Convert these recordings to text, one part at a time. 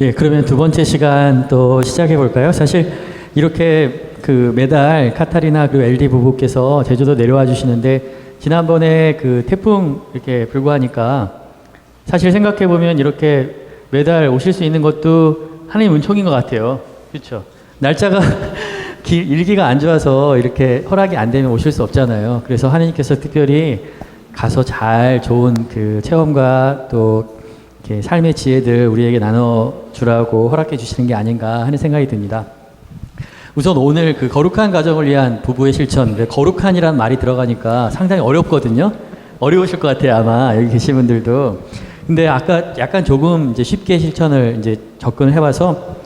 예, 그러면 두 번째 시간 또 시작해 볼까요? 사실 이렇게 그 매달 카타리나 그리고 LD 부부께서 제주도 내려와 주시는데 지난번에 그 태풍 이렇게 불고 하니까 사실 생각해 보면 이렇게 매달 오실 수 있는 것도 하나님 은총인 것 같아요. 그렇죠? 날짜가 일기가 안 좋아서 이렇게 허락이 안 되면 오실 수 없잖아요. 그래서 하나님께서 특별히 가서 잘 좋은 그 체험과 또 이렇게 삶의 지혜들 우리에게 나눠주라고 허락해 주시는 게 아닌가 하는 생각이 듭니다. 우선 오늘 그 거룩한 가정을 위한 부부의 실천, 거룩한이라는 말이 들어가니까 상당히 어렵거든요. 어려우실 것 같아요, 아마 여기 계신 분들도. 근데 아까 약간 조금 이제 쉽게 실천을 이제 접근을 해봐서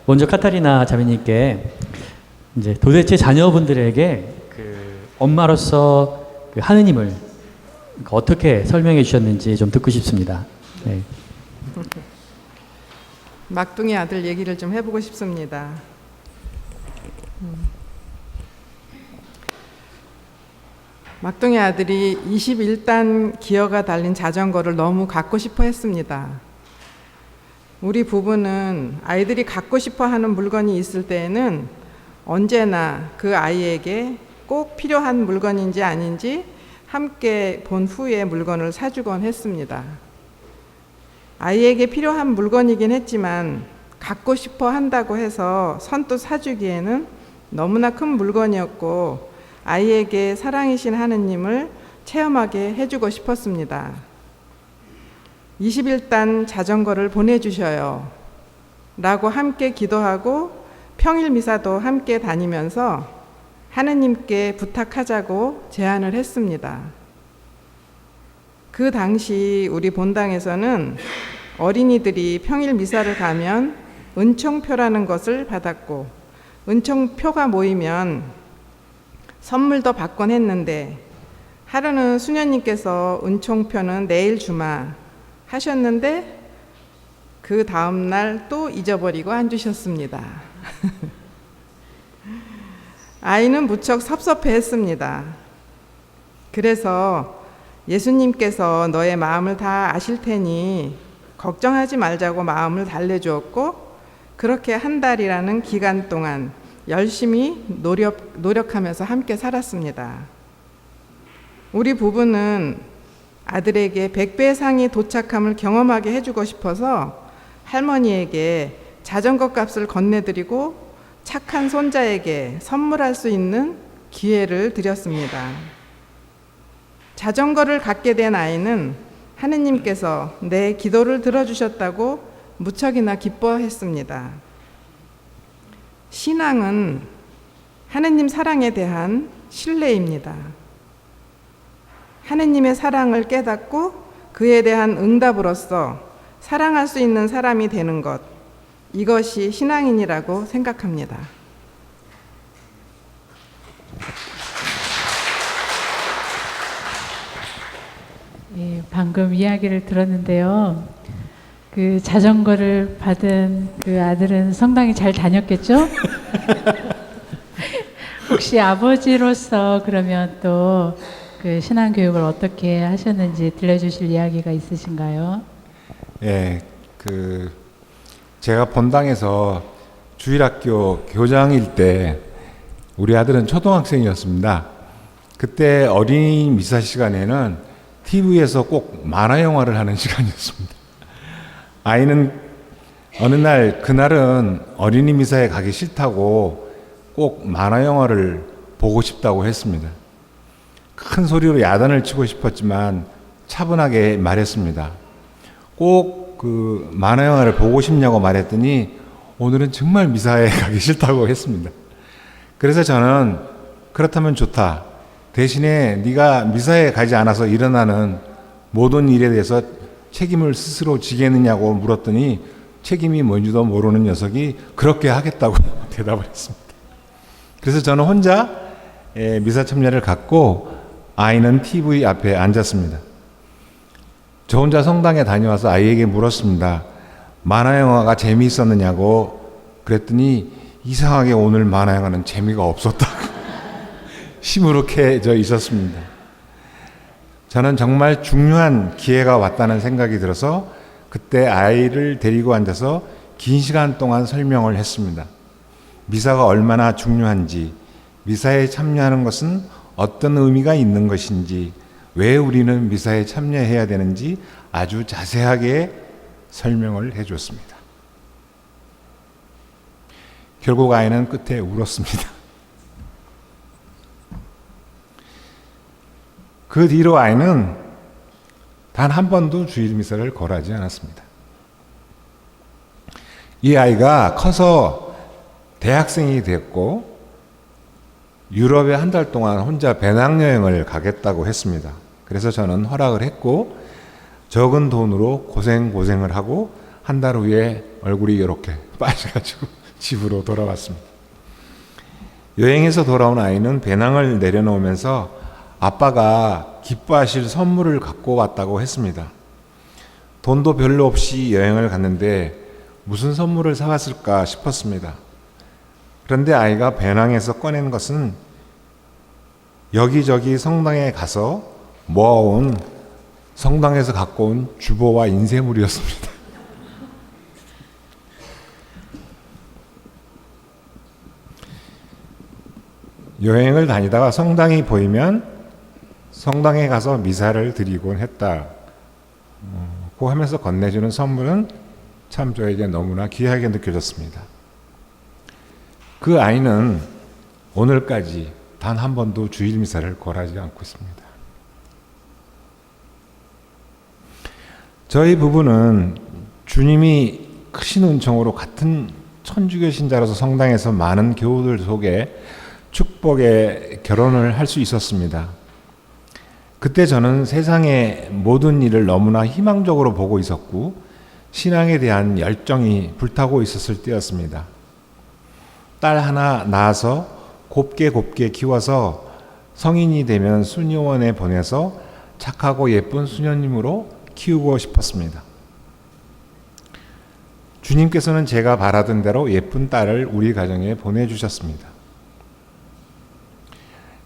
먼저 카타리나 자매님께 이제 도대체 자녀분들에게 그 엄마로서 그 하느님을 어떻게 설명해 주셨는지 좀 듣고 싶습니다. 네. 막둥이 아들 얘기를 좀 해보고 싶습니다. 막둥이 아들이 21단 기어가 달린 자전거를 너무 갖고 싶어 했습니다. 우리 부부는 아이들이 갖고 싶어 하는 물건이 있을 때에는 언제나 그 아이에게 꼭 필요한 물건인지 아닌지 함께 본 후에 물건을 사주곤 했습니다. 아이에게 필요한 물건이긴 했지만 갖고 싶어 한다고 해서 선뜻 사주기에는 너무나 큰 물건이었고 아이에게 사랑이신 하느님을 체험하게 해주고 싶었습니다. 21단 자전거를 보내주셔요 라고 함께 기도하고 평일 미사도 함께 다니면서 하느님께 부탁하자고 제안을 했습니다. 그 당시 우리 본당에서는 어린이들이 평일 미사를 가면 은총표라는 것을 받았고 은총표가 모이면 선물도 받곤 했는데 하루는 수녀님께서 은총표는 내일 주마 하셨는데 그 다음날 또 잊어버리고 안 주셨습니다. 아이는 무척 섭섭해했습니다. 그래서 예수님께서 너의 마음을 다 아실 테니 걱정하지 말자고 마음을 달래주었고 그렇게 한 달이라는 기간 동안 열심히 노력하면서 함께 살았습니다. 우리 부부는 아들에게 100배의 상이 도착함을 경험하게 해주고 싶어서 할머니에게 자전거 값을 건네드리고 착한 손자에게 선물할 수 있는 기회를 드렸습니다. 자전거를 갖게 된 아이는 하느님께서 내 기도를 들어주셨다고 무척이나 기뻐했습니다. 신앙은 하느님 사랑에 대한 신뢰입니다. 하느님의 사랑을 깨닫고 그에 대한 응답으로써 사랑할 수 있는 사람이 되는 것, 이것이 신앙인이라고 생각합니다. 예, 방금 이야기를 들었는데요. 그 자전거를 받은 그 아들은 성당에 잘 다녔겠죠? 혹시 아버지로서 그러면 또 그 신앙 교육을 어떻게 하셨는지 들려주실 이야기가 있으신가요? 예, 제가 본당에서 주일학교 교장일 때 우리 아들은 초등학생이었습니다. 그때 어린이 미사 시간에는 TV에서 꼭 만화 영화를 하는 시간이었습니다. 아이는 어느 날 그날은 어린이 미사에 가기 싫다고 꼭 만화 영화를 보고 싶다고 했습니다. 큰 소리로 야단을 치고 싶었지만 차분하게 말했습니다. 꼭 그 만화 영화를 보고 싶냐고 말했더니 오늘은 정말 미사에 가기 싫다고 했습니다. 그래서 저는 그렇다면 좋다. 대신에 네가 미사에 가지 않아서 일어나는 모든 일에 대해서 책임을 스스로 지겠느냐고 물었더니 책임이 뭔지도 모르는 녀석이 그렇게 하겠다고 대답을 했습니다. 그래서 저는 혼자 미사 참여를 갖고 아이는 TV 앞에 앉았습니다. 저 혼자 성당에 다녀와서 아이에게 물었습니다. 만화 영화가 재미있었느냐고. 그랬더니 이상하게 오늘 만화 영화는 재미가 없었다고 시무룩해져 있었습니다. 저는 정말 중요한 기회가 왔다는 생각이 들어서 그때 아이를 데리고 앉아서 긴 시간 동안 설명을 했습니다. 미사가 얼마나 중요한지, 미사에 참여하는 것은 어떤 의미가 있는 것인지, 왜 우리는 미사에 참여해야 되는지 아주 자세하게 설명을 해줬습니다. 결국 아이는 끝에 울었습니다. 그 뒤로 아이는 단 한 번도 주일 미사를 거르지 않았습니다. 이 아이가 커서 대학생이 됐고 유럽에 한 달 동안 혼자 배낭여행을 가겠다고 했습니다. 그래서 저는 허락을 했고 적은 돈으로 고생을 하고 한 달 후에 얼굴이 이렇게 빠져가지고 집으로 돌아왔습니다. 여행에서 돌아온 아이는 배낭을 내려놓으면서 아빠가 기뻐하실 선물을 갖고 왔다고 했습니다. 돈도 별로 없이 여행을 갔는데 무슨 선물을 사왔을까 싶었습니다. 그런데 아이가 배낭에서 꺼낸 것은 여기저기 성당에 가서 모아온 성당에서 갖고 온 주보와 인쇄물이었습니다. 여행을 다니다가 성당이 보이면 성당에 가서 미사를 드리곤 했다. 고 하면서 건네주는 선물은 참 저에게 너무나 귀하게 느껴졌습니다. 그 아이는 오늘까지 단 한 번도 주일 미사를 거르지 않고 있습니다. 저희 부부는 주님이 크신 은총으로 같은 천주교 신자로서 성당에서 많은 교우들 속에 축복의 결혼을 할 수 있었습니다. 그때 저는 세상의 모든 일을 너무나 희망적으로 보고 있었고 신앙에 대한 열정이 불타고 있었을 때였습니다. 딸 하나 낳아서 곱게 키워서 성인이 되면 수녀원에 보내서 착하고 예쁜 수녀님으로 키우고 싶었습니다. 주님께서는 제가 바라던 대로 예쁜 딸을 우리 가정에 보내주셨습니다.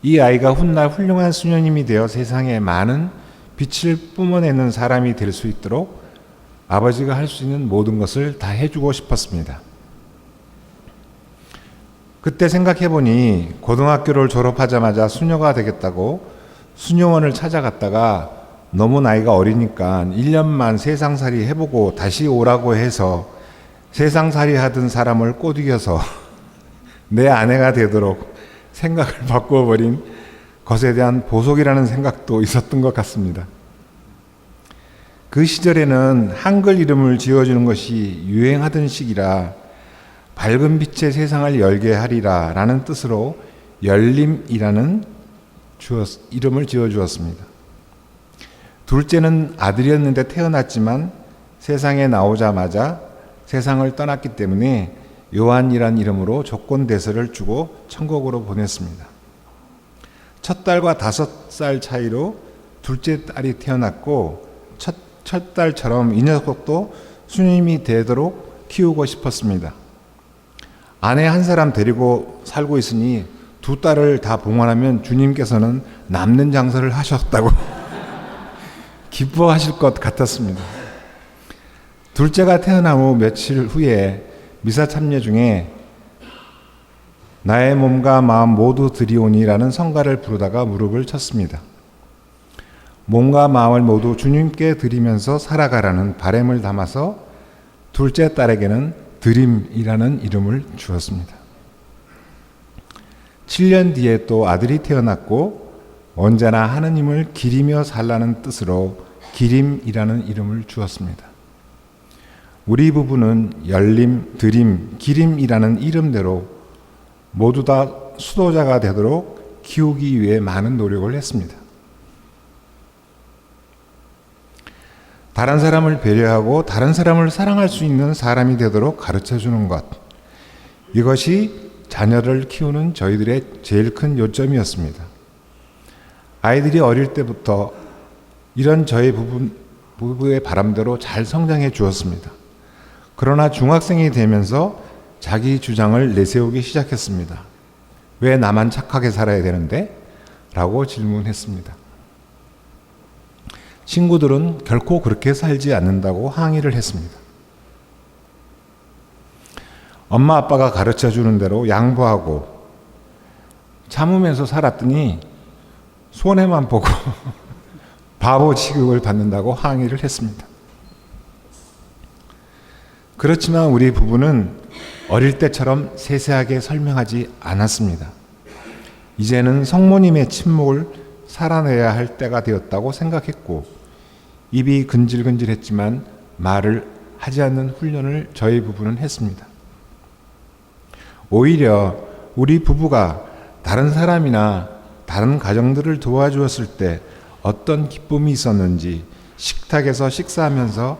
이 아이가 훗날 훌륭한 수녀님이 되어 세상에 많은 빛을 뿜어내는 사람이 될 수 있도록 아버지가 할 수 있는 모든 것을 다 해주고 싶었습니다. 그때 생각해보니 고등학교를 졸업하자마자 수녀가 되겠다고 수녀원을 찾아갔다가 너무 나이가 어리니까 1년만 세상살이 해보고 다시 오라고 해서 세상살이 하던 사람을 꼬드겨서 내 아내가 되도록 생각을 바꾸어버린 것에 대한 보속이라는 생각도 있었던 것 같습니다. 그 시절에는 한글 이름을 지어주는 것이 유행하던 시기라 밝은 빛의 세상을 열게 하리라 라는 뜻으로 열림이라는 이름을 지어주었습니다. 둘째는 아들이었는데 태어났지만 세상에 나오자마자 세상을 떠났기 때문에 요한이란 이름으로 조건대서를 주고 천국으로 보냈습니다. 첫 딸과 5살 차이로 둘째 딸이 태어났고 첫 딸처럼 이 녀석도 수님이 되도록 키우고 싶었습니다. 아내 한 사람 데리고 살고 있으니 두 딸을 다 봉헌하면 주님께서는 남는 장사를 하셨다고 기뻐하실 것 같았습니다. 둘째가 태어난 후 며칠 후에 미사 참여 중에 나의 몸과 마음 모두 드리오니라는 성가를 부르다가 무릎을 쳤습니다. 몸과 마음을 모두 주님께 드리면서 살아가라는 바람을 담아서 둘째 딸에게는 드림이라는 이름을 주었습니다. 7년 뒤에 또 아들이 태어났고 언제나 하느님을 기리며 살라는 뜻으로 기림이라는 이름을 주었습니다. 우리 부부는 열림, 드림, 기림이라는 이름대로 모두 다 수도자가 되도록 키우기 위해 많은 노력을 했습니다. 다른 사람을 배려하고 다른 사람을 사랑할 수 있는 사람이 되도록 가르쳐주는 것. 이것이 자녀를 키우는 저희들의 제일 큰 요점이었습니다. 아이들이 어릴 때부터 이런 저희 부부의 바람대로 잘 성장해 주었습니다. 그러나 중학생이 되면서 자기 주장을 내세우기 시작했습니다. 왜 나만 착하게 살아야 되는데? 라고 질문했습니다. 친구들은 결코 그렇게 살지 않는다고 항의를 했습니다. 엄마 아빠가 가르쳐 주는 대로 양보하고 참으면서 살았더니 손해만 보고 바보 취급을 받는다고 항의를 했습니다. 그렇지만 우리 부부는 어릴 때처럼 세세하게 설명하지 않았습니다. 이제는 성모님의 침묵을 살아내야 할 때가 되었다고 생각했고, 입이 근질근질했지만 말을 하지 않는 훈련을 저희 부부는 했습니다. 오히려 우리 부부가 다른 사람이나 다른 가정들을 도와주었을 때 어떤 기쁨이 있었는지 식탁에서 식사하면서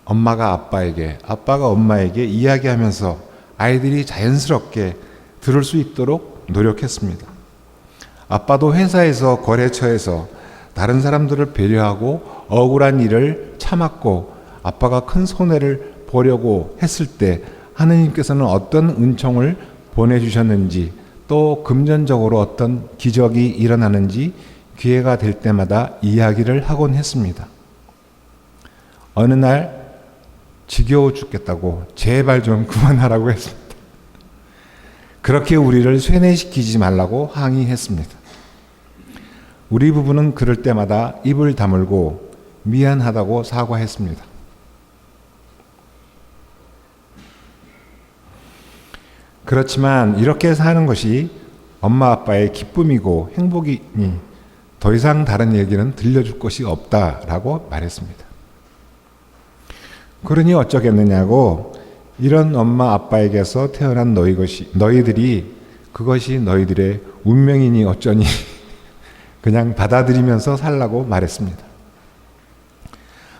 엄마가 아빠에게, 아빠가 엄마에게 이야기하면서 아이들이 자연스럽게 들을 수 있도록 노력했습니다. 아빠도 회사에서 거래처에서 다른 사람들을 배려하고 억울한 일을 참았고 아빠가 큰 손해를 보려고 했을 때 하느님께서는 어떤 은총을 보내주셨는지 또 금전적으로 어떤 기적이 일어나는지 기회가 될 때마다 이야기를 하곤 했습니다. 어느 날 지겨워 죽겠다고 제발 좀 그만하라고 했습니다. 그렇게 우리를 쇠뇌시키지 말라고 항의했습니다. 우리 부부는 그럴 때마다 입을 다물고 미안하다고 사과했습니다. 그렇지만 이렇게 사는 것이 엄마 아빠의 기쁨이고 행복이니 더 이상 다른 얘기는 들려줄 것이 없다라고 말했습니다. 그러니 어쩌겠느냐고, 이런 엄마 아빠에게서 태어난 너희들이 그것이 너희들의 운명이니 어쩌니 그냥 받아들이면서 살라고 말했습니다.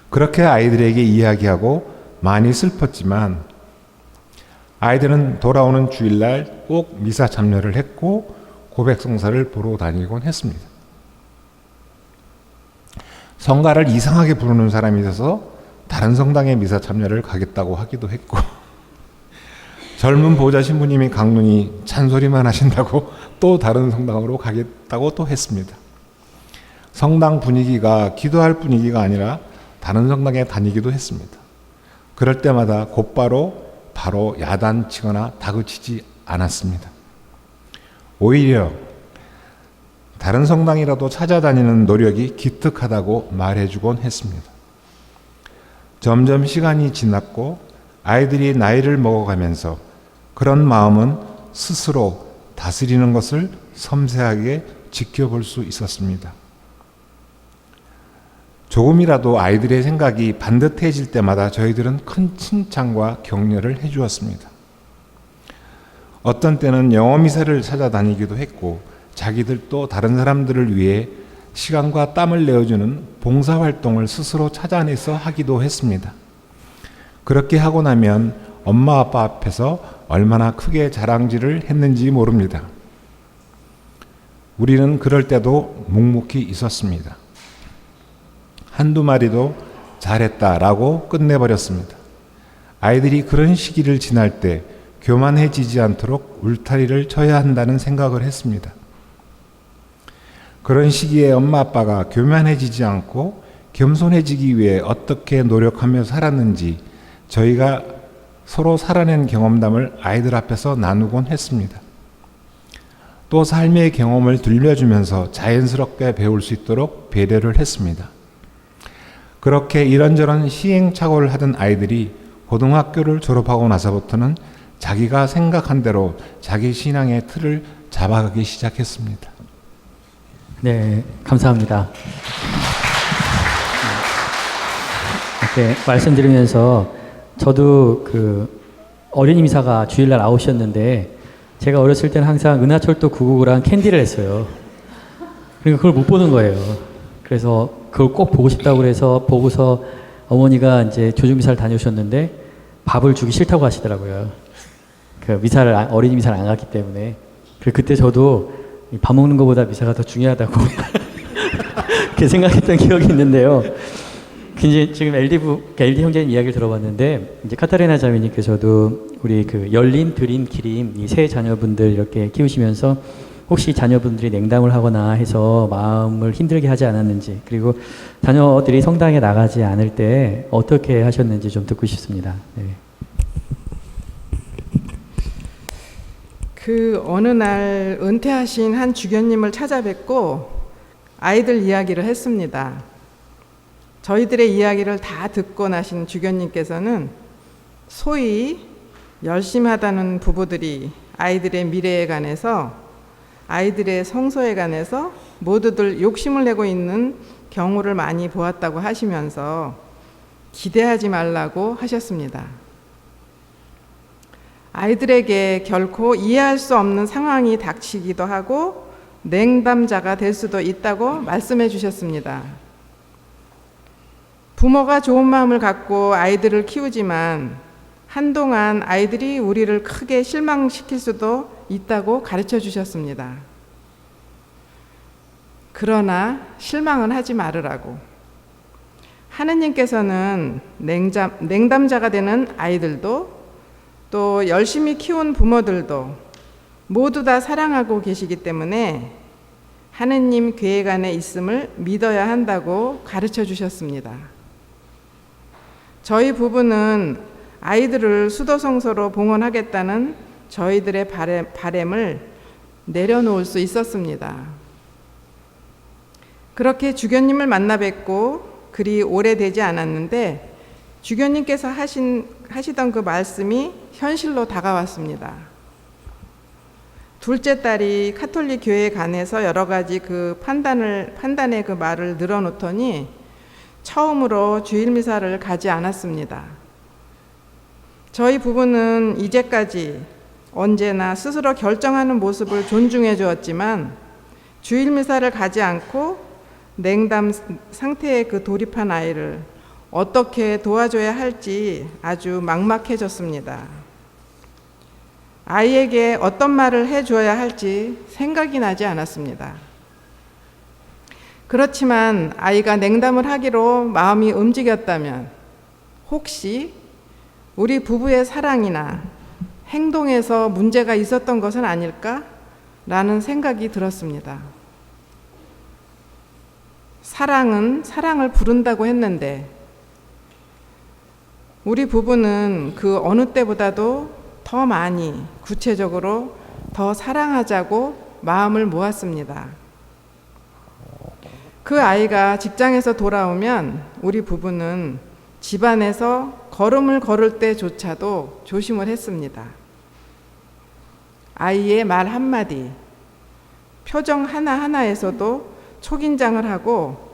그렇게 아이들에게 이야기하고 많이 슬펐지만 아이들은 돌아오는 주일날 꼭 미사 참여를 했고 고백성사를 보러 다니곤 했습니다. 성가를 이상하게 부르는 사람이 있어서 다른 성당에 미사 참여를 가겠다고 하기도 했고, 젊은 보좌 신부님이 강론이 잔소리만 하신다고 또 다른 성당으로 가겠다고 또 했습니다. 성당 분위기가 기도할 분위기가 아니라 다른 성당에 다니기도 했습니다. 그럴 때마다 곧바로 바로 야단치거나 다그치지 않았습니다. 오히려 다른 성당이라도 찾아다니는 노력이 기특하다고 말해주곤 했습니다. 점점 시간이 지났고 아이들이 나이를 먹어가면서 그런 마음은 스스로 다스리는 것을 섬세하게 지켜볼 수 있었습니다. 조금이라도 아이들의 생각이 반듯해질 때마다 저희들은 큰 칭찬과 격려를 해주었습니다. 어떤 때는 영어 미사를 찾아다니기도 했고 자기들도 다른 사람들을 위해 시간과 땀을 내어주는 봉사활동을 스스로 찾아내서 하기도 했습니다. 그렇게 하고 나면 엄마 아빠 앞에서 얼마나 크게 자랑질을 했는지 모릅니다. 우리는 그럴 때도 묵묵히 있었습니다. 한두 마리도 잘했다라고 끝내버렸습니다. 아이들이 그런 시기를 지날 때 교만해지지 않도록 울타리를 쳐야 한다는 생각을 했습니다. 그런 시기에 엄마 아빠가 교만해지지 않고 겸손해지기 위해 어떻게 노력하며 살았는지 저희가 서로 살아낸 경험담을 아이들 앞에서 나누곤 했습니다. 또 삶의 경험을 들려주면서 자연스럽게 배울 수 있도록 배려를 했습니다. 그렇게 이런저런 시행착오를 하던 아이들이 고등학교를 졸업하고 나서부터는 자기가 생각한 대로 자기 신앙의 틀을 잡아가기 시작했습니다. 네, 감사합니다. 이렇게 말씀드리면서 저도 그 어린이 미사가 주일날 9시였는데 제가 어렸을 때는 항상 은하철도 999랑 캔디를 했어요. 그러니까 그걸 못 보는 거예요. 그래서 그걸 꼭 보고 싶다고 그래서 보고서 어머니가 이제 조중미사를 다녀오셨는데 밥을 주기 싫다고 하시더라고요. 그 미사를 어린이 미사를 안 갔기 때문에. 그때 저도 밥 먹는 것보다 미사가 더 중요하다고 그렇게 생각했던 기억이 있는데요. 이제 지금 LD 형제님 이야기를 들어봤는데 이제 카타리나 자매님께서도 우리 그 열린 드림 기림 이 세 자녀분들 이렇게 키우시면서 혹시 자녀분들이 냉담을 하거나 해서 마음을 힘들게 하지 않았는지, 그리고 자녀들이 성당에 나가지 않을 때 어떻게 하셨는지 좀 듣고 싶습니다. 네. 그 어느 날 은퇴하신 한 주교님을 찾아뵙고 아이들 이야기를 했습니다. 저희들의 이야기를 다 듣고 나신 주교님께서는 소위 열심히 하다는 부부들이 아이들의 미래에 관해서, 아이들의 성소에 관해서 모두들 욕심을 내고 있는 경우를 많이 보았다고 하시면서 기대하지 말라고 하셨습니다. 아이들에게 결코 이해할 수 없는 상황이 닥치기도 하고 냉담자가 될 수도 있다고 말씀해 주셨습니다. 부모가 좋은 마음을 갖고 아이들을 키우지만 한동안 아이들이 우리를 크게 실망시킬 수도 있다고 가르쳐 주셨습니다. 그러나 실망은 하지 말으라고. 하느님께서는 냉담자가 되는 아이들도 또 열심히 키운 부모들도 모두 다 사랑하고 계시기 때문에 하느님 계획 안에 있음을 믿어야 한다고 가르쳐 주셨습니다. 저희 부부는 아이들을 수도성소로 봉헌하겠다는 저희들의 바램을 내려놓을 수 있었습니다. 그렇게 주교님을 만나 뵙고 그리 오래되지 않았는데 주교님께서 하시던 그 말씀이 현실로 다가왔습니다. 둘째 딸이 카톨릭 교회에 관해서 여러 가지 그 판단의 그 말을 늘어놓더니 처음으로 주일미사를 가지 않았습니다. 저희 부부는 이제까지 언제나 스스로 결정하는 모습을 존중해 주었지만 주일미사를 가지 않고 냉담 상태에 그 돌입한 아이를 어떻게 도와줘야 할지 아주 막막해졌습니다. 아이에게 어떤 말을 해줘야 할지 생각이 나지 않았습니다. 그렇지만 아이가 냉담을 하기로 마음이 움직였다면 혹시 우리 부부의 사랑이나 행동에서 문제가 있었던 것은 아닐까라는 생각이 들었습니다. 사랑은 사랑을 부른다고 했는데 우리 부부는 그 어느 때보다도 더 많이 구체적으로 더 사랑하자고 마음을 모았습니다. 그 아이가 직장에서 돌아오면 우리 부부는 집안에서 걸음을 걸을 때조차도 조심을 했습니다. 아이의 말 한마디, 표정 하나하나에서도 초긴장을 하고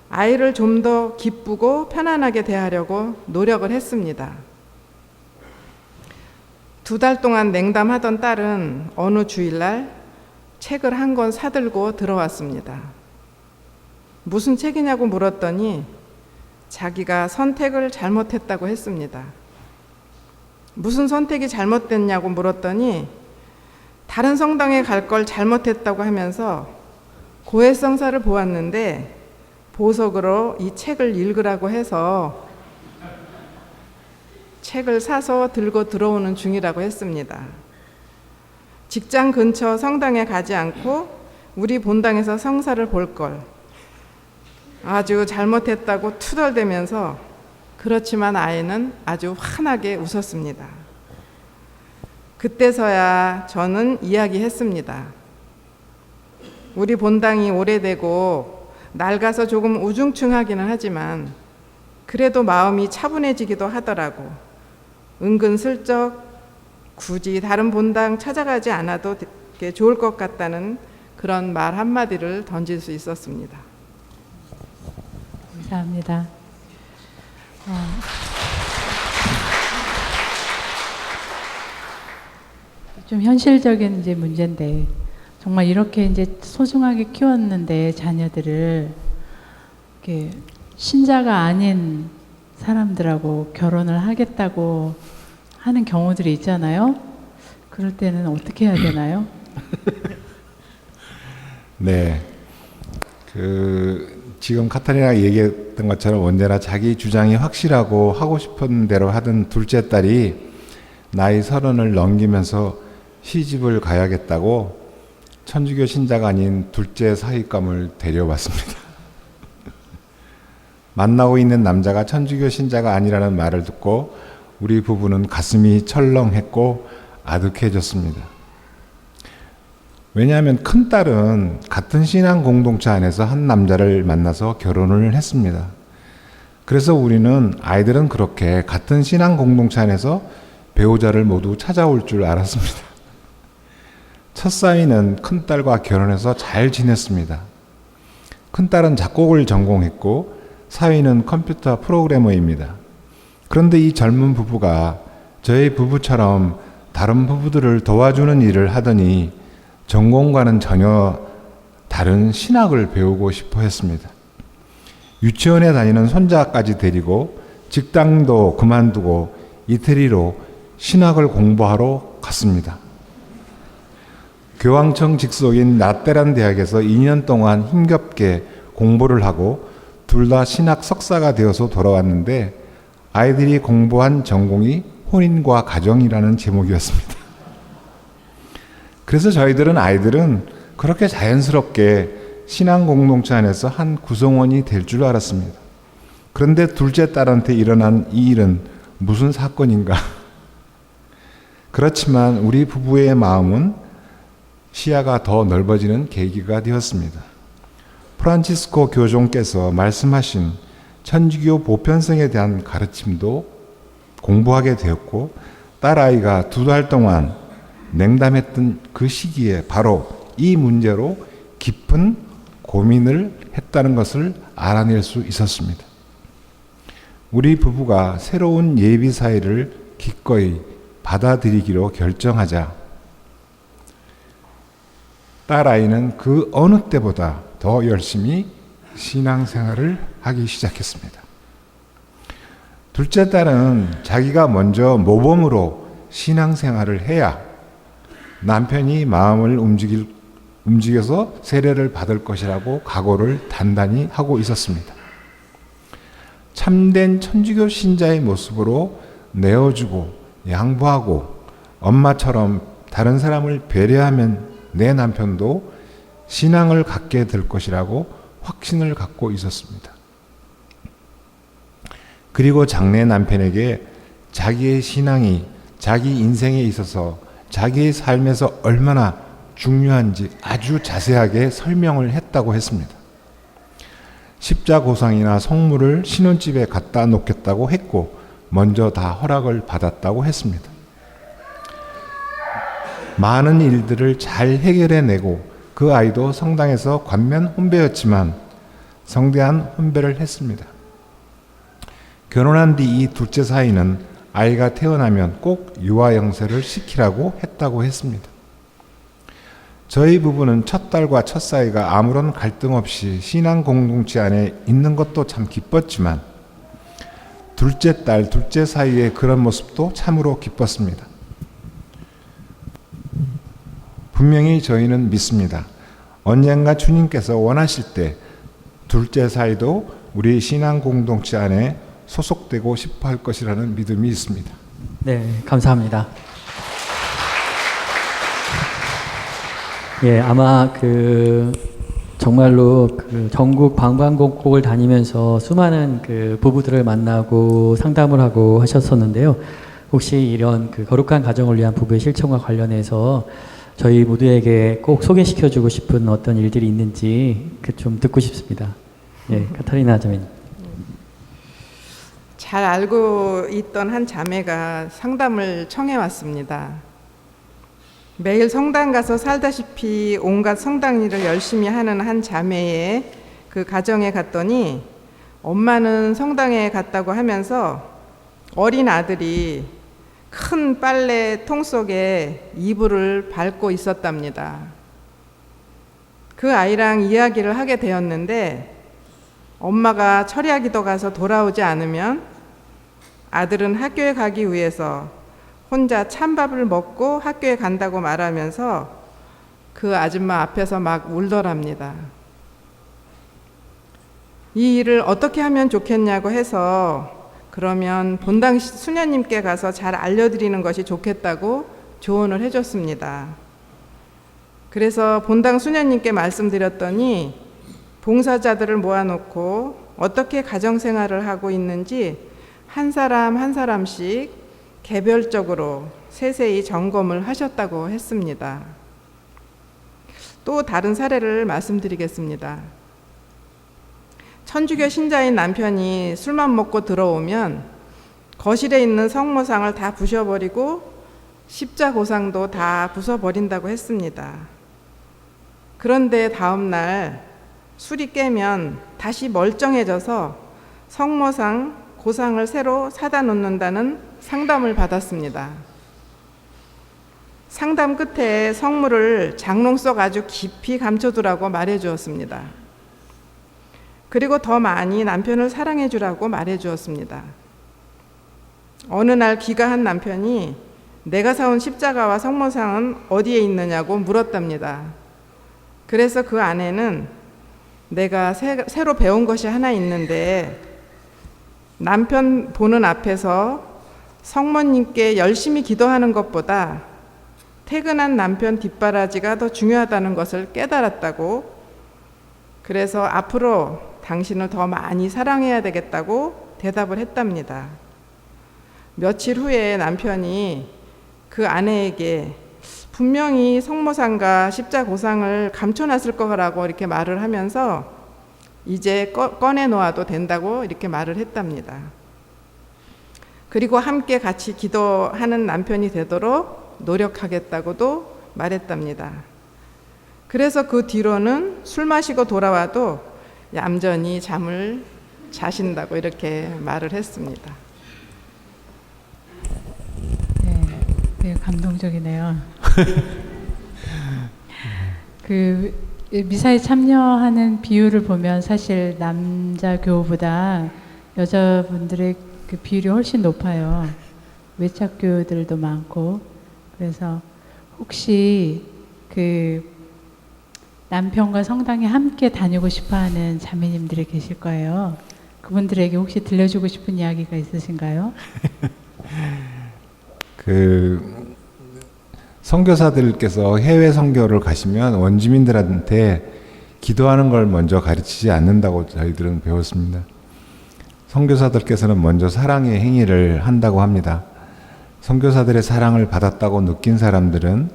아이를 좀 더 기쁘고 편안하게 대하려고 노력을 했습니다. 2달 동안 냉담하던 딸은 어느 주일날 책을 한 권 사들고 들어왔습니다. 무슨 책이냐고 물었더니 자기가 선택을 잘못했다고 했습니다. 무슨 선택이 잘못됐냐고 물었더니 다른 성당에 갈 걸 잘못했다고 하면서 고해성사를 보았는데 보석으로 이 책을 읽으라고 해서 책을 사서 들고 들어오는 중이라고 했습니다. 직장 근처 성당에 가지 않고 우리 본당에서 성사를 볼 걸 아주 잘못했다고 투덜대면서 그렇지만 아이는 아주 환하게 웃었습니다. 그때서야 저는 이야기했습니다. 우리 본당이 오래되고 낡아서 조금 우중충하기는 하지만 그래도 마음이 차분해지기도 하더라고. 은근슬쩍 굳이 다른 본당 찾아가지 않아도 좋을 것 같다는 그런 말 한마디를 던질 수 있었습니다. 감사합니다. 좀 현실적인 이제 문제인데 정말 이렇게 이제 소중하게 키웠는데 자녀들을 이렇게 신자가 아닌 사람들하고 결혼을 하겠다고 하는 경우들이 있잖아요. 그럴 때는 어떻게 해야 되나요? 네. 지금 카타리나가 얘기했던 것처럼 언제나 자기 주장이 확실하고 하고 싶은 대로 하던 둘째 딸이 나이 30을 넘기면서 시집을 가야겠다고 천주교 신자가 아닌 둘째 사윗감을 데려왔습니다. 만나고 있는 남자가 천주교 신자가 아니라는 말을 듣고 우리 부부는 가슴이 철렁했고 아득해졌습니다. 왜냐하면 큰딸은 같은 신앙 공동체 안에서 한 남자를 만나서 결혼을 했습니다. 그래서 우리는 아이들은 그렇게 같은 신앙 공동체 안에서 배우자를 모두 찾아올 줄 알았습니다. 첫 사위는 큰딸과 결혼해서 잘 지냈습니다. 큰딸은 작곡을 전공했고 사위는 컴퓨터 프로그래머입니다. 그런데 이 젊은 부부가 저희 부부처럼 다른 부부들을 도와주는 일을 하더니 전공과는 전혀 다른 신학을 배우고 싶어 했습니다. 유치원에 다니는 손자까지 데리고 직장도 그만두고 이태리로 신학을 공부하러 갔습니다. 교황청 직속인 라테란 대학에서 2년 동안 힘겹게 공부를 하고 둘 다 신학 석사가 되어서 돌아왔는데 아이들이 공부한 전공이 혼인과 가정이라는 제목이었습니다. 그래서 저희들은 아이들은 그렇게 자연스럽게 신앙 공동체 안에서 한 구성원이 될 줄 알았습니다. 그런데 둘째 딸한테 일어난 이 일은 무슨 사건인가? 그렇지만 우리 부부의 마음은 시야가 더 넓어지는 계기가 되었습니다. 프란치스코 교종께서 말씀하신 천주교 보편성에 대한 가르침도 공부하게 되었고 딸아이가 2달 동안 냉담했던 그 시기에 바로 이 문제로 깊은 고민을 했다는 것을 알아낼 수 있었습니다. 우리 부부가 새로운 예비 사이를 기꺼이 받아들이기로 결정하자 딸아이는 그 어느 때보다 더 열심히 신앙생활을 하기 시작했습니다. 둘째 딸은 자기가 먼저 모범으로 신앙생활을 해야 남편이 마음을 움직여서 세례를 받을 것이라고 각오를 단단히 하고 있었습니다. 참된 천주교 신자의 모습으로 내어주고 양보하고 엄마처럼 다른 사람을 배려하면 내 남편도 신앙을 갖게 될 것이라고 확신을 갖고 있었습니다. 그리고 장래 남편에게 자기의 신앙이 자기 인생에 있어서 자기의 삶에서 얼마나 중요한지 아주 자세하게 설명을 했다고 했습니다. 십자고상이나 성물을 신혼집에 갖다 놓겠다고 했고 먼저 다 허락을 받았다고 했습니다. 많은 일들을 잘 해결해내고 그 아이도 성당에서 관면 혼배였지만 성대한 혼배를 했습니다. 결혼한 뒤 이 둘째 사이는 아이가 태어나면 꼭 유아 영세를 시키라고 했다고 했습니다. 저희 부부는 첫 딸과 첫 사이가 아무런 갈등 없이 신앙 공동체 안에 있는 것도 참 기뻤지만 둘째 딸, 둘째 사이의 그런 모습도 참으로 기뻤습니다. 분명히 저희는 믿습니다. 언젠가 주님께서 원하실 때 둘째 사이도 우리 신앙 공동체 안에 소속되고 싶어 할 것이라는 믿음이 있습니다. 네, 감사합니다. 예, 아마 정말로 전국 방방곡곡을 다니면서 수많은 부부들을 만나고 상담을 하고 하셨었는데요. 혹시 이런 거룩한 가정을 위한 부부의 실천과 관련해서 저희 모두에게 꼭 소개시켜주고 싶은 어떤 일들이 있는지 좀 듣고 싶습니다. 예, 카타리나 자매님. 잘 알고 있던 한 자매가 상담을 청해 왔습니다. 매일 성당 가서 살다시피 온갖 성당 일을 열심히 하는 한 자매의 그 가정에 갔더니 엄마는 성당에 갔다고 하면서 어린 아들이 큰 빨래 통 속에 이불을 밟고 있었답니다. 그 아이랑 이야기를 하게 되었는데 엄마가 철야 기도 가서 돌아오지 않으면 아들은 학교에 가기 위해서 혼자 찬밥을 먹고 학교에 간다고 말하면서 그 아줌마 앞에서 막 울더랍니다. 이 일을 어떻게 하면 좋겠냐고 해서 그러면 본당 수녀님께 가서 잘 알려드리는 것이 좋겠다고 조언을 해줬습니다. 그래서 본당 수녀님께 말씀드렸더니 봉사자들을 모아놓고 어떻게 가정생활을 하고 있는지 한 사람 한 사람씩 개별적으로 세세히 점검을 하셨다고 했습니다. 또 다른 사례를 말씀드리겠습니다. 천주교 신자인 남편이 술만 먹고 들어오면 거실에 있는 성모상을 다 부셔버리고 십자고상도 다 부숴버린다고 했습니다. 그런데 다음날 술이 깨면 다시 멀쩡해져서 성모상, 고상을 새로 사다 놓는다는 상담을 받았습니다. 상담 끝에 성물을 장롱 속 아주 깊이 감춰두라고 말해 주었습니다. 그리고 더 많이 남편을 사랑해 주라고 말해 주었습니다. 어느 날 귀가한 남편이 내가 사온 십자가와 성모상은 어디에 있느냐고 물었답니다. 그래서 그 안에는 내가 새로 배운 것이 하나 있는데 남편 보는 앞에서 성모님께 열심히 기도하는 것보다 퇴근한 남편 뒷바라지가 더 중요하다는 것을 깨달았다고, 그래서 앞으로 당신을 더 많이 사랑해야 되겠다고 대답을 했답니다. 며칠 후에 남편이 그 아내에게 분명히 성모상과 십자고상을 감춰놨을 거라고 이렇게 말을 하면서 이제 꺼내놓아도 된다고 이렇게 말을 했답니다. 그리고 함께 같이 기도하는 남편이 되도록 노력하겠다고도 말했답니다. 그래서 그 뒤로는 술 마시고 돌아와도 얌전히 잠을 자신다고 이렇게 말을 했습니다. 네, 감동적이네요. 그 미사에 참여하는 비율을 보면 사실 남자 교우보다 여자분들의 그 비율이 훨씬 높아요. 외착 교우들도 많고. 그래서 혹시 그 남편과 성당에 함께 다니고 싶어하는 자매님들이 계실 거예요. 그분들에게 혹시 들려주고 싶은 이야기가 있으신가요? 그 선교사들께서 해외 선교를 가시면 원주민들한테 기도하는 걸 먼저 가르치지 않는다고 저희들은 배웠습니다. 선교사들께서는 먼저 사랑의 행위를 한다고 합니다. 선교사들의 사랑을 받았다고 느낀 사람들은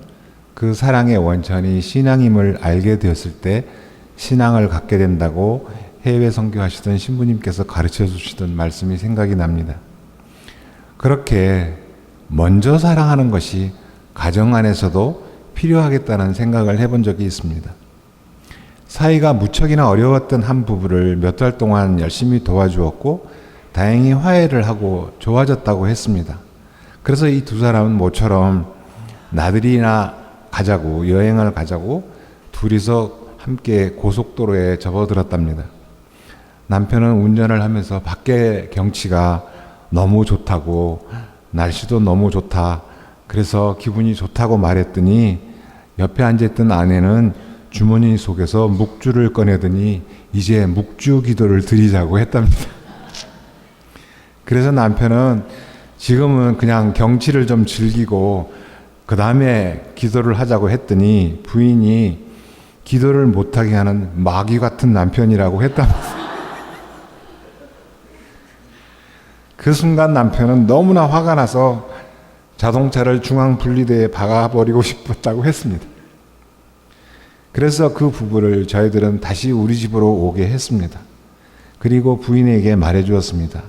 그 사랑의 원천이 신앙임을 알게 되었을 때 신앙을 갖게 된다고 해외 선교하시던 신부님께서 가르쳐 주시던 말씀이 생각이 납니다. 그렇게 먼저 사랑하는 것이 가정 안에서도 필요하겠다는 생각을 해본 적이 있습니다. 사이가 무척이나 어려웠던 한 부부를 몇 달 동안 열심히 도와주었고 다행히 화해를 하고 좋아졌다고 했습니다. 그래서 이 두 사람은 모처럼 나들이나 가자고, 여행을 가자고 둘이서 함께 고속도로에 접어들었답니다. 남편은 운전을 하면서 밖에 경치가 너무 좋다고, 날씨도 너무 좋다, 그래서 기분이 좋다고 말했더니 옆에 앉아있던 아내는 주머니 속에서 묵주를 꺼내더니 이제 묵주 기도를 드리자고 했답니다. 그래서 남편은 지금은 그냥 경치를 좀 즐기고 그 다음에 기도를 하자고 했더니 부인이 기도를 못하게 하는 마귀 같은 남편이라고 했답니다. 그 순간 남편은 너무나 화가 나서 자동차를 중앙분리대에 박아버리고 싶었다고 했습니다. 그래서 그 부부를 저희들은 다시 우리 집으로 오게 했습니다. 그리고 부인에게 말해 주었습니다.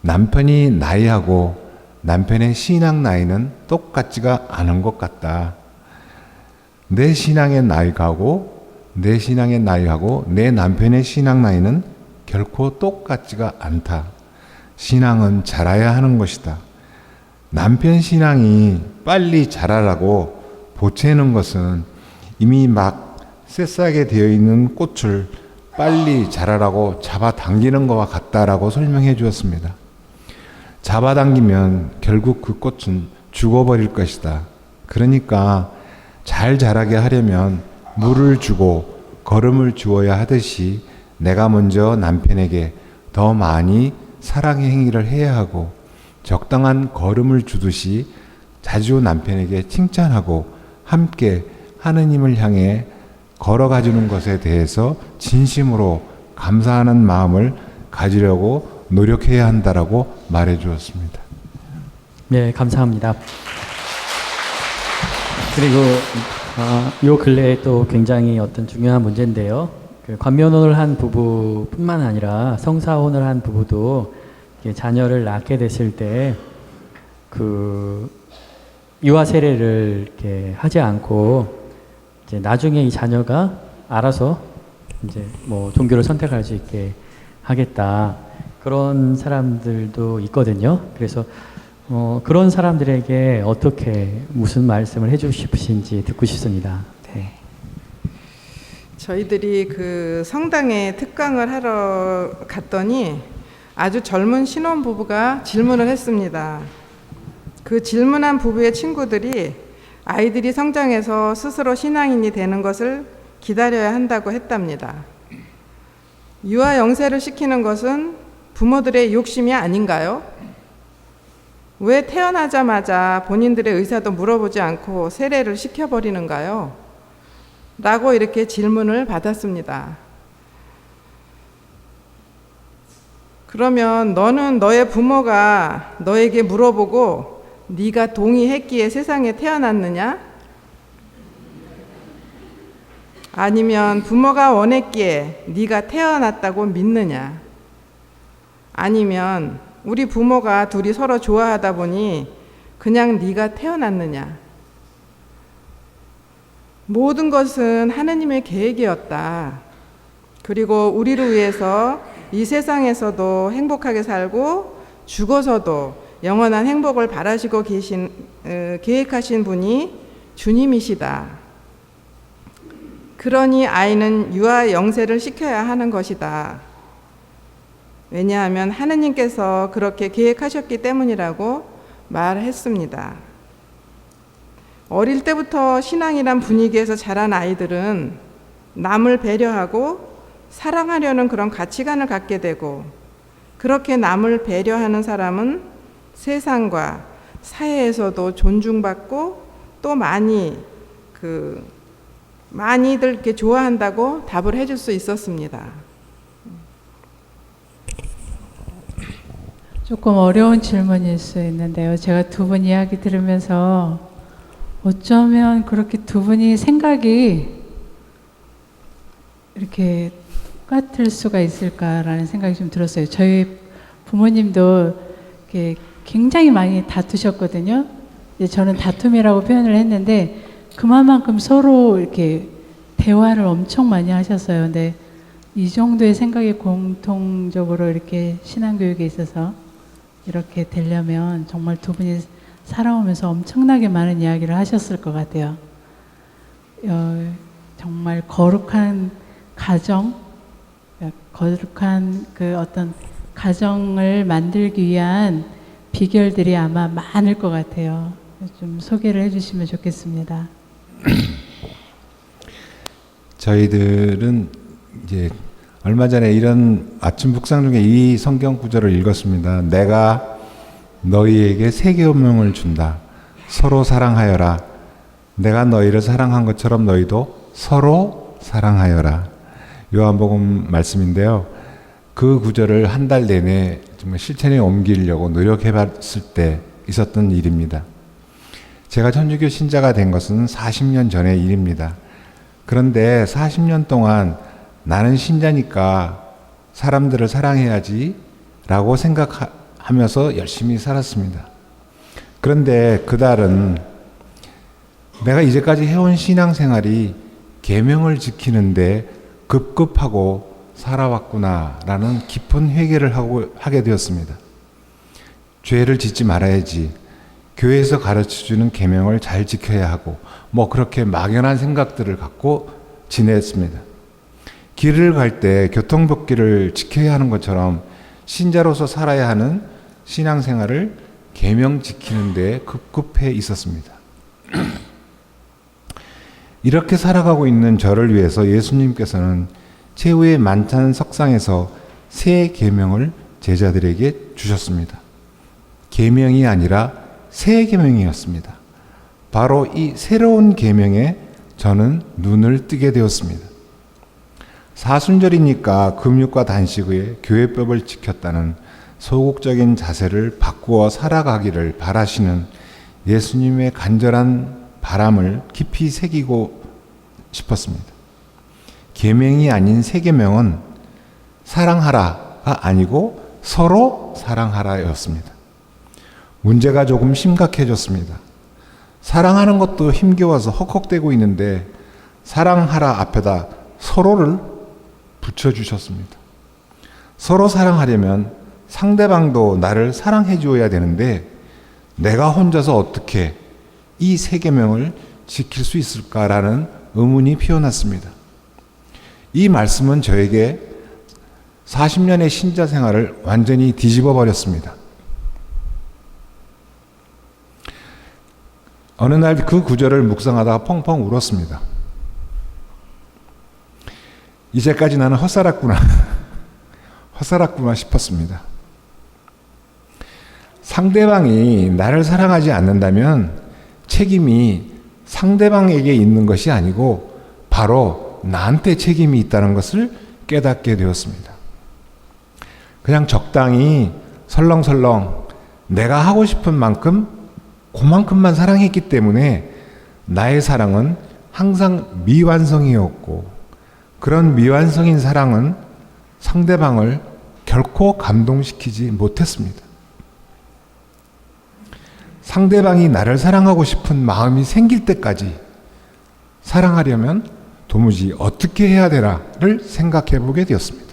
남편이 나이하고 남편의 신앙 나이는 똑같지가 않은 것 같다. 내 신앙의 나이하고 내 남편의 신앙 나이는 결코 똑같지가 않다. 신앙은 자라야 하는 것이다. 남편 신앙이 빨리 자라라고 보채는 것은 이미 막 새싹에 되어 있는 꽃을 빨리 자라라고 잡아당기는 것과 같다라고 설명해 주었습니다. 잡아당기면 결국 그 꽃은 죽어버릴 것이다. 그러니까 잘 자라게 하려면 물을 주고 거름을 주어야 하듯이 내가 먼저 남편에게 더 많이 사랑의 행위를 해야 하고 적당한 거름을 주듯이 자주 남편에게 칭찬하고 함께 하느님을 향해 걸어가주는 것에 대해서 진심으로 감사하는 마음을 가지려고 노력해야 한다라고 말해 주었습니다. 네, 감사합니다. 그리고 요 근래에 또 굉장히 어떤 중요한 문제인데요. 그 관면혼을 한 부부뿐만 아니라 성사혼을 한 부부도 이렇게 자녀를 낳게 됐을 때 그 유아 세례를 이렇게 하지 않고 이제 나중에 이 자녀가 알아서 이제 뭐 종교를 선택할 수 있게 하겠다. 그런 사람들도 있거든요. 그래서 그런 사람들에게 어떻게 무슨 말씀을 해주고 싶으신지 듣고 싶습니다. 네. 저희들이 그 성당에 특강을 하러 갔더니 아주 젊은 신혼부부가 질문을 했습니다. 그 질문한 부부의 친구들이 아이들이 성장해서 스스로 신앙인이 되는 것을 기다려야 한다고 했답니다. 유아 영세를 시키는 것은 부모들의 욕심이 아닌가요? 왜 태어나자마자 본인들의 의사도 물어보지 않고 세례를 시켜버리는가요? 라고 이렇게 질문을 받았습니다. 그러면 너는 너의 부모가 너에게 물어보고 네가 동의했기에 세상에 태어났느냐? 아니면 부모가 원했기에 네가 태어났다고 믿느냐? 아니면 우리 부모가 둘이 서로 좋아하다 보니 그냥 네가 태어났느냐? 모든 것은 하느님의 계획이었다. 그리고 우리를 위해서 이 세상에서도 행복하게 살고 죽어서도 영원한 행복을 바라시고 계획하신 분이 주님이시다. 그러니 아이는 유아 영세를 시켜야 하는 것이다. 왜냐하면 하느님께서 그렇게 계획하셨기 때문이라고 말했습니다. 어릴 때부터 신앙이란 분위기에서 자란 아이들은 남을 배려하고 사랑하려는 그런 가치관을 갖게 되고, 그렇게 남을 배려하는 사람은 세상과 사회에서도 존중받고 또 많이들 이렇게 좋아한다고 답을 해줄 수 있었습니다. 조금 어려운 질문일 수 있는데요. 제가 두 분 이야기 들으면서 어쩌면 그렇게 두 분이 생각이 이렇게 똑같을 수가 있을까라는 생각이 좀 들었어요. 저희 부모님도 이렇게 굉장히 많이 다투셨거든요. 저는 다툼이라고 표현을 했는데 그만큼 서로 이렇게 대화를 엄청 많이 하셨어요. 근데 이 정도의 생각이 공통적으로 이렇게 신앙교육에 있어서 이렇게 되려면 정말 두 분이 살아오면서 엄청나게 많은 이야기를 하셨을 것 같아요. 정말 거룩한 가정, 거룩한 그 어떤 가정을 만들기 위한 비결들이 아마 많을 것 같아요. 좀 소개를 해주시면 좋겠습니다. 저희들은 이제 얼마 전에 이런 아침 묵상 중에 이 성경 구절을 읽었습니다. 내가 너희에게 새 계명을 준다. 서로 사랑하여라. 내가 너희를 사랑한 것처럼 너희도 서로 사랑하여라. 요한복음 말씀인데요. 그 구절을 한 달 내내 정말 실천에 옮기려고 노력해 봤을 때 있었던 일입니다. 제가 천주교 신자가 된 것은 40년 전의 일입니다. 그런데 40년 동안 나는 신자니까 사람들을 사랑해야지 라고 생각하면서 열심히 살았습니다. 그런데 그달은 내가 이제까지 해온 신앙생활이 계명을 지키는데 급급하고 살아왔구나라는 깊은 회개를 하게 되었습니다. 죄를 짓지 말아야지, 교회에서 가르쳐주는 계명을 잘 지켜야 하고 그렇게 막연한 생각들을 갖고 지냈습니다. 길을 갈 때 교통법규를 지켜야 하는 것처럼 신자로서 살아야 하는 신앙생활을 계명 지키는 데 급급해 있었습니다. 이렇게 살아가고 있는 저를 위해서 예수님께서는 최후의 만찬 석상에서 새 계명을 제자들에게 주셨습니다. 계명이 아니라 새 계명이었습니다. 바로 이 새로운 계명에 저는 눈을 뜨게 되었습니다. 사순절이니까 금육과 단식 후에 교회법을 지켰다는 소극적인 자세를 바꾸어 살아가기를 바라시는 예수님의 간절한 바람을 깊이 새기고 싶었습니다. 계명이 아닌 새 계명은 사랑하라가 아니고 서로 사랑하라였습니다. 문제가 조금 심각해졌습니다. 사랑하는 것도 힘겨워서 헉헉대고 있는데 사랑하라 앞에다 서로를 붙여주셨습니다. 서로 사랑하려면 상대방도 나를 사랑해 주어야 되는데 내가 혼자서 어떻게 이 세 계명을 지킬 수 있을까라는 의문이 피어났습니다. 이 말씀은 저에게 40년의 신자 생활을 완전히 뒤집어 버렸습니다. 어느 날 그 구절을 묵상하다가 펑펑 울었습니다. 이제까지 나는 헛살았구나. 헛살았구나 싶었습니다. 상대방이 나를 사랑하지 않는다면 책임이 상대방에게 있는 것이 아니고 바로 나한테 책임이 있다는 것을 깨닫게 되었습니다. 그냥 적당히 설렁설렁 내가 하고 싶은 만큼 그만큼만 사랑했기 때문에 나의 사랑은 항상 미완성이었고 그런 미완성인 사랑은 상대방을 결코 감동시키지 못했습니다. 상대방이 나를 사랑하고 싶은 마음이 생길 때까지 사랑하려면 도무지 어떻게 해야 되나를 생각해 보게 되었습니다.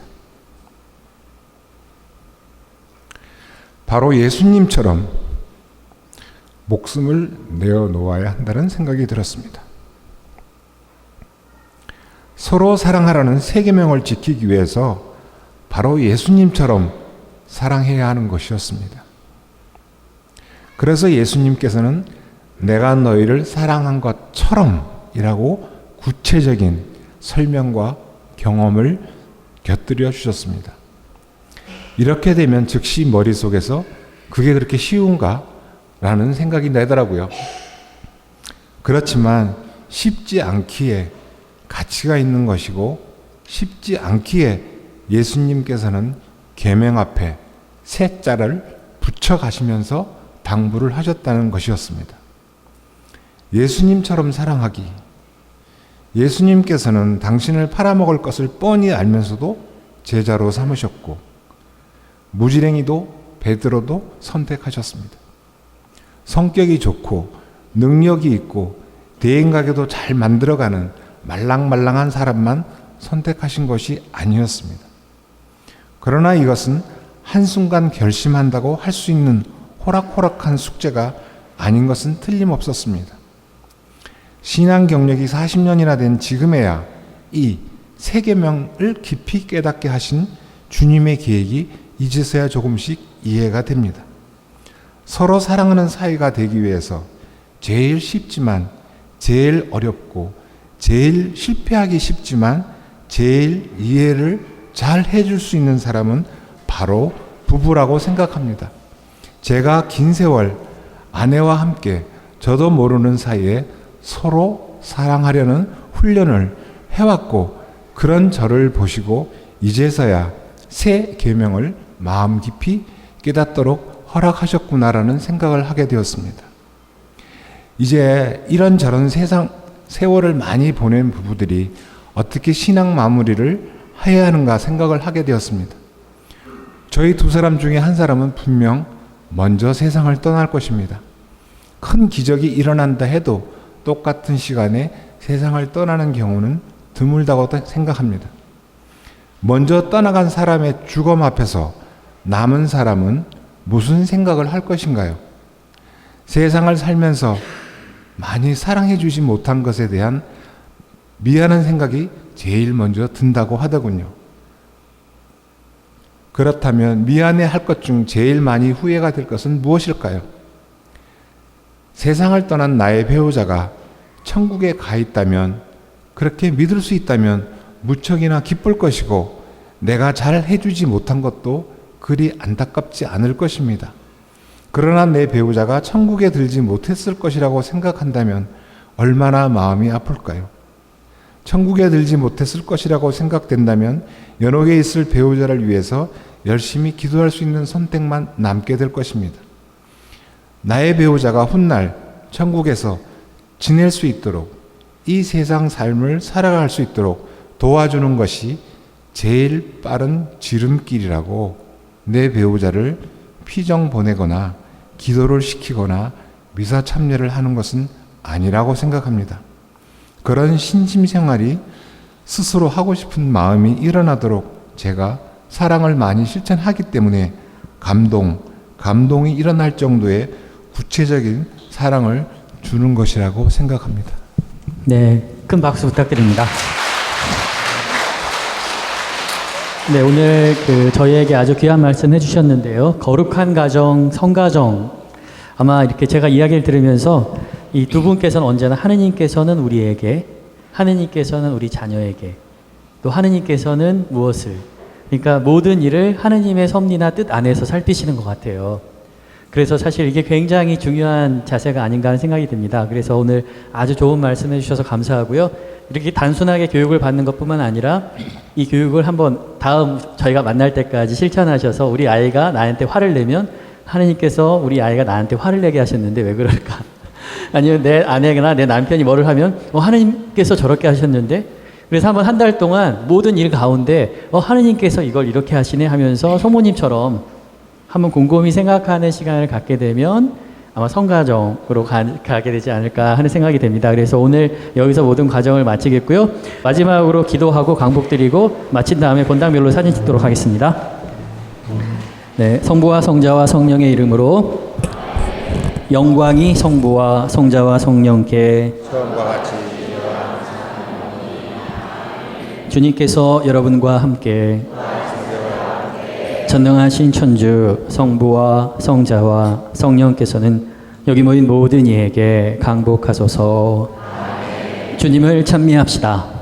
바로 예수님처럼 목숨을 내어놓아야 한다는 생각이 들었습니다. 서로 사랑하라는 세 계명을 지키기 위해서 바로 예수님처럼 사랑해야 하는 것이었습니다. 그래서 예수님께서는 내가 너희를 사랑한 것처럼 이라고 구체적인 설명과 경험을 곁들여 주셨습니다. 이렇게 되면 즉시 머릿속에서 그게 그렇게 쉬운가? 라는 생각이 나더라고요. 그렇지만 쉽지 않기에 가치가 있는 것이고 쉽지 않기에 예수님께서는 계명 앞에 세 자를 붙여 가시면서 당부를 하셨다는 것이었습니다. 예수님처럼 사랑하기. 예수님께서는 당신을 팔아먹을 것을 뻔히 알면서도 제자로 삼으셨고 무지랭이도 베드로도 선택하셨습니다. 성격이 좋고 능력이 있고 대인가게도 잘 만들어가는 말랑말랑한 사람만 선택하신 것이 아니었습니다. 그러나 이것은 한순간 결심한다고 할 수 있는 호락호락한 숙제가 아닌 것은 틀림없었습니다. 신앙 경력이 40년이나 된 지금에야 이 세 계명을 깊이 깨닫게 하신 주님의 계획이 이제서야 조금씩 이해가 됩니다. 서로 사랑하는 사이가 되기 위해서 제일 쉽지만 제일 어렵고 제일 실패하기 쉽지만 제일 이해를 잘 해줄 수 있는 사람은 바로 부부라고 생각합니다. 제가 긴 세월 아내와 함께 저도 모르는 사이에 서로 사랑하려는 훈련을 해왔고 그런 저를 보시고 이제서야 새 계명을 마음 깊이 깨닫도록 허락하셨구나라는 생각을 하게 되었습니다. 이제 이런저런 세월을 많이 보낸 부부들이 어떻게 신앙 마무리를 해야 하는가 생각을 하게 되었습니다. 저희 두 사람 중에 한 사람은 분명 먼저 세상을 떠날 것입니다. 큰 기적이 일어난다 해도 똑같은 시간에 세상을 떠나는 경우는 드물다고 생각합니다. 먼저 떠나간 사람의 죽음 앞에서 남은 사람은 무슨 생각을 할 것인가요? 세상을 살면서 많이 사랑해 주지 못한 것에 대한 미안한 생각이 제일 먼저 든다고 하더군요. 그렇다면 미안해 할 것 중 제일 많이 후회가 될 것은 무엇일까요? 세상을 떠난 나의 배우자가 천국에 가 있다면, 그렇게 믿을 수 있다면 무척이나 기쁠 것이고 내가 잘 해주지 못한 것도 그리 안타깝지 않을 것입니다. 그러나 내 배우자가 천국에 들지 못했을 것이라고 생각한다면 얼마나 마음이 아플까요? 천국에 들지 못했을 것이라고 생각된다면 연옥에 있을 배우자를 위해서 열심히 기도할 수 있는 선택만 남게 될 것입니다. 나의 배우자가 훗날 천국에서 지낼 수 있도록, 이 세상 삶을 살아갈 수 있도록 도와주는 것이 제일 빠른 지름길이라고, 내 배우자를 피정 보내거나 기도를 시키거나 미사 참여를 하는 것은 아니라고 생각합니다. 그런 신심 생활이 스스로 하고 싶은 마음이 일어나도록 제가 사랑을 많이 실천하기 때문에 감동이 일어날 정도의 구체적인 사랑을 주는 것이라고 생각합니다. 네, 큰 박수 부탁드립니다. 네, 오늘 저희에게 아주 귀한 말씀 해주셨는데요. 거룩한 가정, 성가정. 아마 이렇게 제가 이야기를 들으면서 이 두 분께서는 언제나 하느님께서는 우리에게, 하느님께서는 우리 자녀에게, 또 하느님께서는 무엇을, 그러니까 모든 일을 하느님의 섭리나 뜻 안에서 살피시는 것 같아요. 그래서 사실 이게 굉장히 중요한 자세가 아닌가 하는 생각이 듭니다. 그래서 오늘 아주 좋은 말씀 해주셔서 감사하고요. 이렇게 단순하게 교육을 받는 것뿐만 아니라 이 교육을 한번 다음 저희가 만날 때까지 실천하셔서 우리 아이가 나한테 화를 내면 하느님께서 우리 아이가 나한테 화를 내게 하셨는데 왜 그럴까? 아니면 내 아내나 내 남편이 뭐를 하면 하느님께서 저렇게 하셨는데, 그래서 한번 한 달 동안 모든 일 가운데 하느님께서 이걸 이렇게 하시네 하면서 성모님처럼 한번 곰곰이 생각하는 시간을 갖게 되면 아마 성가정으로 가게 되지 않을까 하는 생각이 됩니다. 그래서 오늘 여기서 모든 과정을 마치겠고요. 마지막으로 기도하고 강복드리고 마친 다음에 본당별로 사진 찍도록 하겠습니다. 네, 성부와 성자와 성령의 이름으로 영광이 성부와 성자와 성령께 처음과 같이 주님께서 여러분과 함께 전능하신 천주 성부와 성자와 성령께서는 여기 모인 모든 이에게 강복하소서. 주님을 찬미합시다.